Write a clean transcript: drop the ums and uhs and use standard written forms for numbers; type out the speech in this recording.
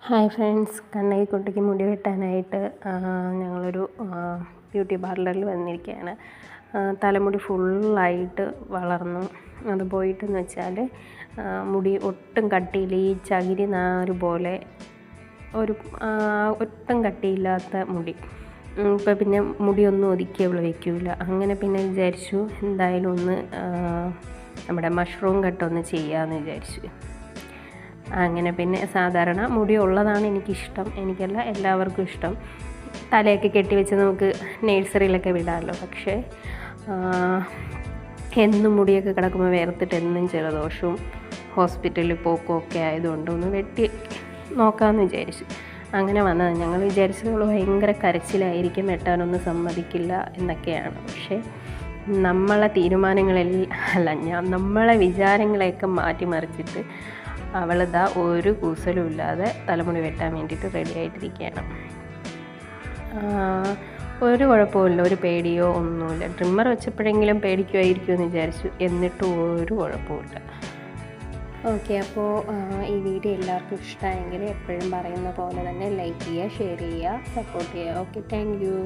Hi friends, കണ്ണകിക്കുട്ടിക്ക് മുടി വെട്ടാനായിട്ട് ഞങ്ങളൊരു beauty പാർലറിൽ വന്നിരിക്കുകയാണ്. തലമുടി ഫുള്ളായിട്ട് വളർന്നു. അത് പോയിട്ടെന്ന് വെച്ചാൽ മുടി ഒട്ടും കട്ടിയില്ല, ഈ ചകിരി നാര് പോലെ ഒരു ഒട്ടും കട്ടിയില്ലാത്ത മുടി. ഇപ്പം പിന്നെ മുടിയൊന്നും ഒതുക്കി അവൾ വയ്ക്കില്ല. അങ്ങനെ പിന്നെ വിചാരിച്ചു എന്തായാലും ഒന്ന് നമ്മുടെ മഷ്റൂം കട്ടൊന്ന് ചെയ്യാമെന്ന് വിചാരിച്ചു. അങ്ങനെ പിന്നെ സാധാരണ മുടി ഉള്ളതാണ് എനിക്കിഷ്ടം, എനിക്കല്ല എല്ലാവർക്കും ഇഷ്ടം. തലയൊക്കെ കെട്ടിവെച്ച് നമുക്ക് നേഴ്സറിയിലൊക്കെ വിടാമല്ലോ. പക്ഷേ എന്നും മുടിയൊക്കെ കിടക്കുമ്പോൾ വേർത്തിട്ട് എന്നും ജലദോഷവും ഹോസ്പിറ്റലിൽ പോക്കും ഒക്കെ ആയതുകൊണ്ട് ഒന്ന് വെട്ടി നോക്കാമെന്ന് വിചാരിച്ചു. അങ്ങനെ വന്നത്. ഞങ്ങൾ വിചാരിച്ചത് ഭയങ്കര കരച്ചിലായിരിക്കും, വെട്ടാനൊന്നും സമ്മതിക്കില്ല എന്നൊക്കെയാണ്. പക്ഷേ നമ്മളെ നമ്മളെ വിചാരങ്ങളെയൊക്കെ മാറ്റിമറിച്ചിട്ട് അവളിതാ ഒരു കൂസലും ഇല്ലാതെ തലമുടി വെട്ടാൻ വേണ്ടിയിട്ട് റെഡി ആയിട്ടിരിക്കുകയാണ്. ഒരു കുഴപ്പമില്ല, ഒരു പേടിയോ ഒന്നുമില്ല. ട്രിമ്മർ വെച്ചപ്പോഴെങ്കിലും പേടിക്കുമായിരിക്കും എന്ന് വിചാരിച്ചു, എന്നിട്ടും ഒരു കുഴപ്പമില്ല. ഓക്കെ, അപ്പോൾ ഈ വീഡിയോ എല്ലാവർക്കും ഇഷ്ടമായെങ്കിൽ എപ്പോഴും പറയുന്ന പോലെ തന്നെ ലൈക്ക് ചെയ്യുക, ഷെയർ ചെയ്യുക, സപ്പോർട്ട് ചെയ്യുക. Okay, thank you.